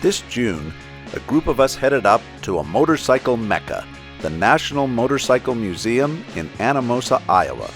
This June, a group of us headed up to a motorcycle mecca, the National Motorcycle Museum in Anamosa, Iowa.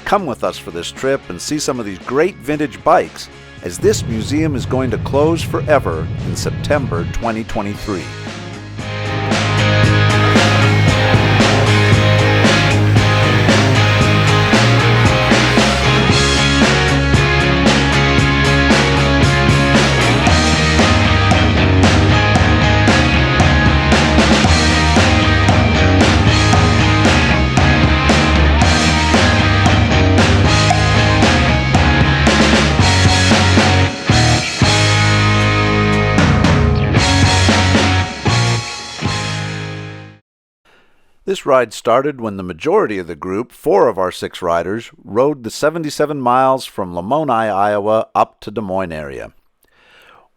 Come with us for this trip and see some of these great vintage bikes, as this museum is going to close forever in September 2023. This ride started when the majority of the group, 4 of our 6 riders, rode the 77 miles from Anamosa, Iowa up to Des Moines area.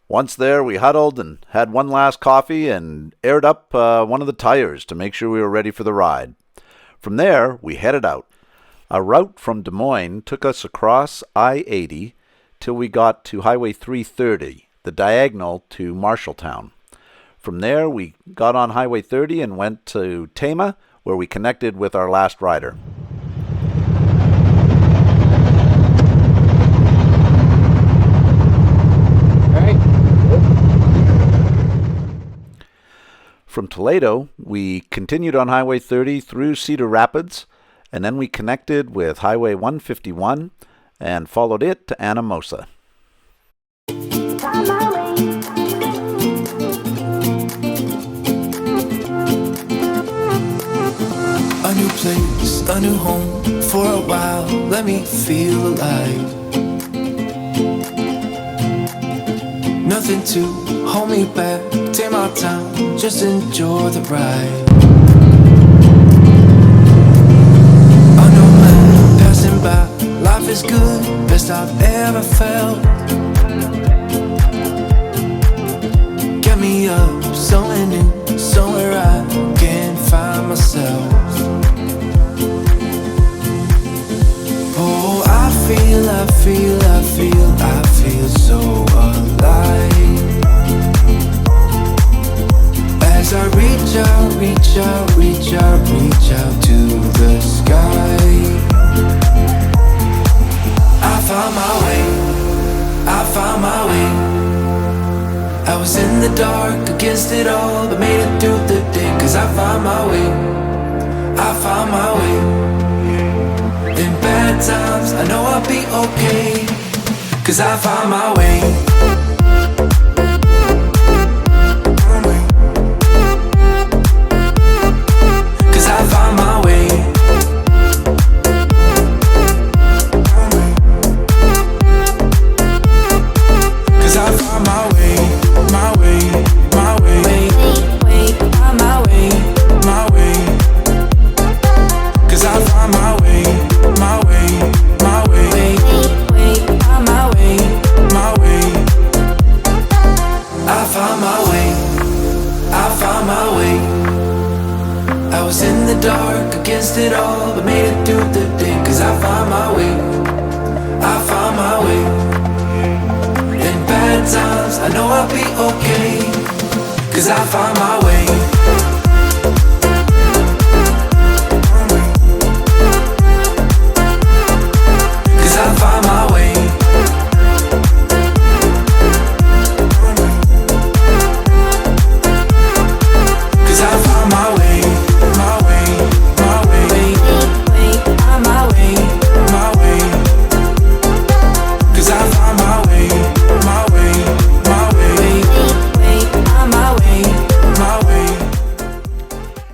Once there, we huddled and had one last coffee and aired up one of the tires to make sure we were ready for the ride. From there, we headed out. Our route from Des Moines took us across I-80 till we got to Highway 330, the diagonal to Marshalltown. From there, we got on Highway 30 and went to Tama, where we connected with our last rider. From Toledo, we continued on Highway 30 through Cedar Rapids, and then we connected with Highway 151 and followed it to Anamosa. A new place, a new home, for a while, let me feel alive. Nothing to hold me back, take my time, just enjoy the ride. I know man passing by, life is good, best I've ever felt. Get me up, somewhere new, somewhere I can find myself. Oh, I feel so alive. As I reach out to the sky. I found my way. I was in the dark against it all, but made it through the day. Cause I found my way. In bad times, I know I'll be okay. Cause I found my way. Cause I found my way. Cause I found my way. My way. My way. My way. My way. Cause I found my way. My way. My way. My way. My way. I found my way. I found my way. I was in the dark against it all, but made it through the day. Cause I found my way. I found my way. In bad times, I know I'll be okay. Cause I found my way.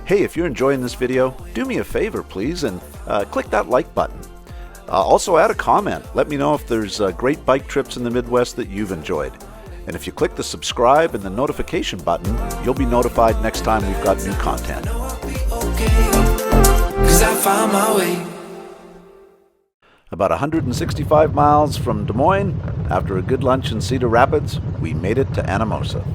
Hey, if you're enjoying this video, do me a favor, please, and click that like button. Also add a comment. Let me know if there's great bike trips in the Midwest that you've enjoyed. And if you click the subscribe and the notification button, you'll be notified next time we've got new content. About 165 miles from Des Moines, after a good lunch in Cedar Rapids, we made it to Anamosa.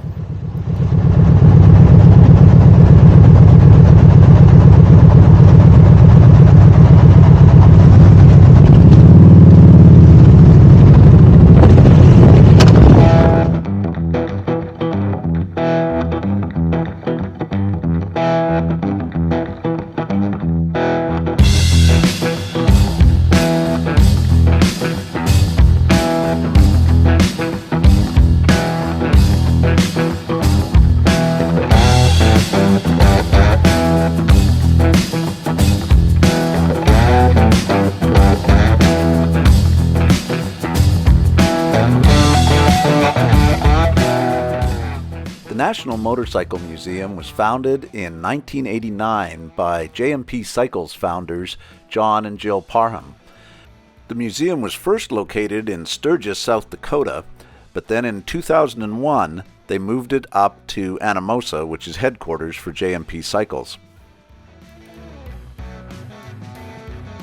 National Motorcycle Museum was founded in 1989 by JMP Cycles founders John and Jill Parham. The museum was first located in Sturgis, South Dakota, but then in 2001 they moved it up to Anamosa, which is headquarters for JMP Cycles.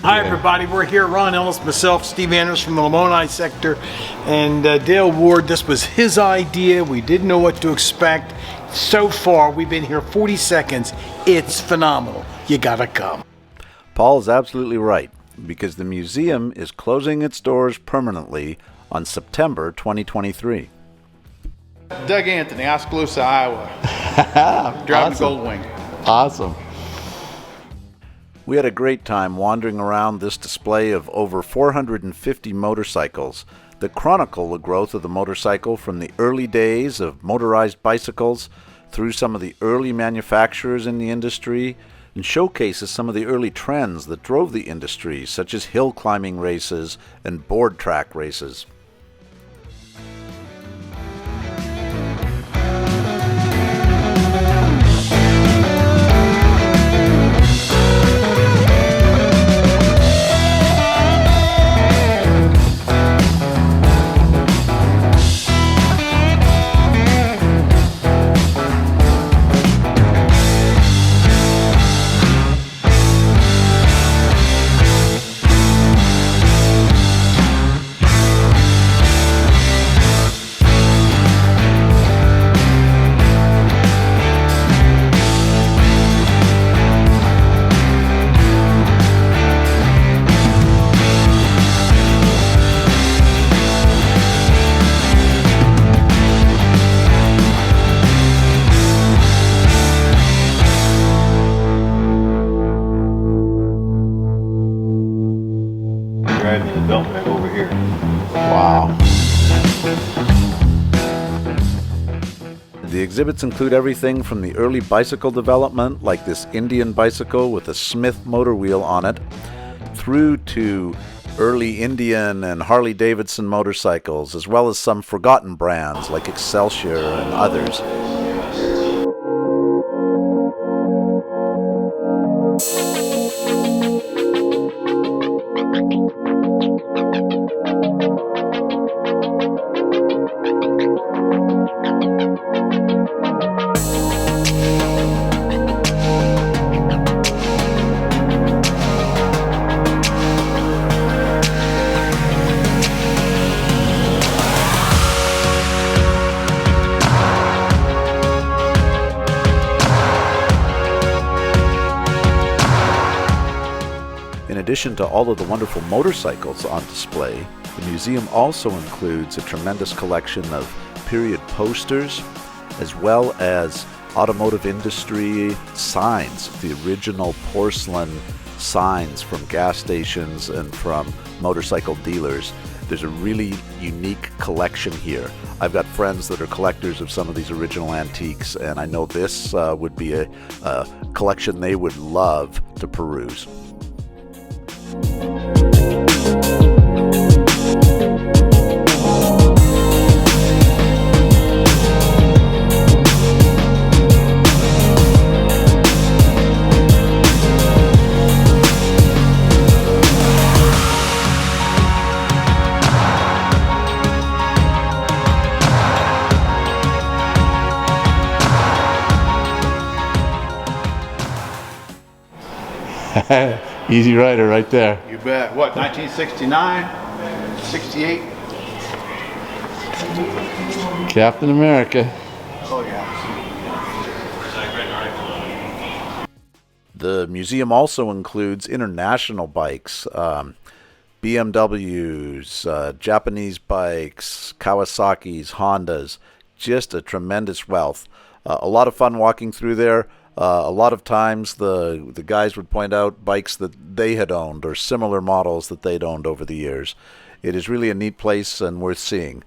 Hi everybody, we're here, Ron Ellis, myself, Steve Anders from the Lamoni sector, and Dale Ward. This was his idea. We didn't know what to expect. So far, we've been here 40 seconds. It's phenomenal. You gotta come. Paul is absolutely right, because the museum is closing its doors permanently on September 2023. Doug Anthony, Oskaloosa, Iowa. Driving Awesome. Goldwing. Awesome. We had a great time wandering around this display of over 450 motorcycles that chronicle the growth of the motorcycle from the early days of motorized bicycles through some of the early manufacturers in the industry, and showcases some of the early trends that drove the industry, such as hill climbing races and board track races. Riding the belt back over here. Wow. The exhibits include everything from the early bicycle development, like this Indian bicycle with a Smith motor wheel on it, through to early Indian and Harley-Davidson motorcycles, as well as some forgotten brands like Excelsior and others. In addition to all of the wonderful motorcycles on display, the museum also includes a tremendous collection of period posters, as well as automotive industry signs, the original porcelain signs from gas stations and from motorcycle dealers. There's a really unique collection here. I've got friends that are collectors of some of these original antiques, and I know this would be a collection they would love to peruse. Easy Rider right there. You bet. What, 1969? 68? Captain America. Oh, yeah. The museum also includes international bikes, BMWs, Japanese bikes, Kawasaki's, Hondas, just a tremendous wealth. A lot of fun walking through there. A lot of times the guys would point out bikes that they had owned or similar models that they'd owned over the years. It is really a neat place and worth seeing.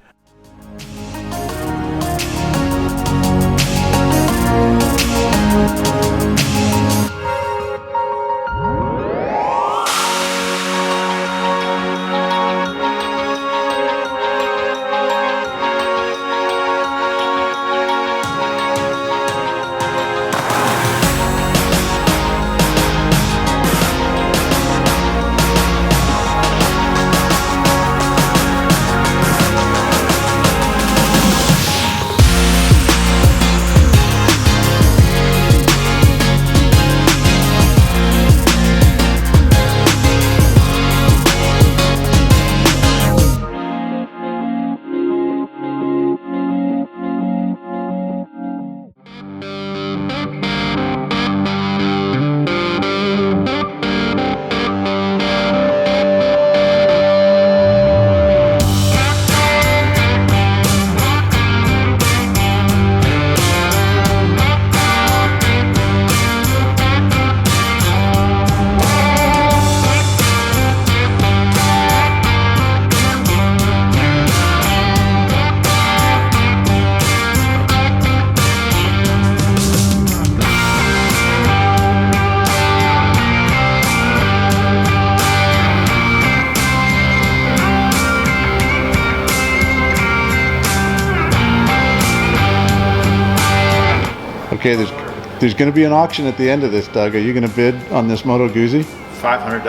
Okay, there's going to be an auction at the end of this, Doug. Are you going to bid on this Moto Guzzi? $500.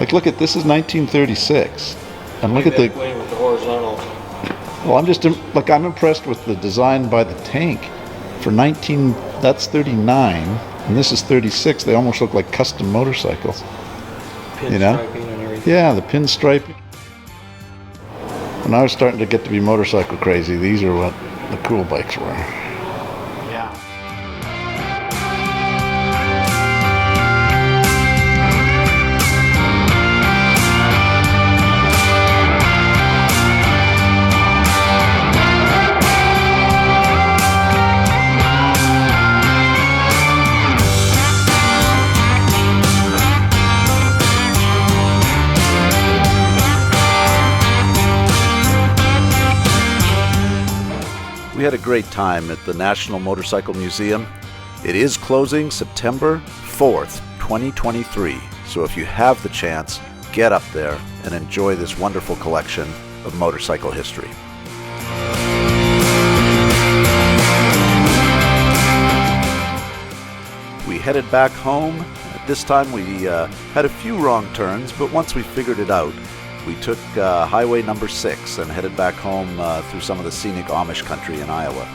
Like, look at this is 1936, and look at the. With the horizontal. Well, I'm impressed with the design by the tank. For 19, that's 39, and this is 36. They almost look like custom motorcycles. Pin You know? striping and everything. Yeah, the pinstriping. When I was starting to get to be motorcycle crazy, these are what the cool bikes were. Yeah. We had a great time at the National Motorcycle Museum. It is closing September 4th, 2023. So if you have the chance, get up there and enjoy this wonderful collection of motorcycle history. We headed back home. At this time we had a few wrong turns, but once we figured it out, we took Highway number 6 and headed back home through some of the scenic Amish country in Iowa.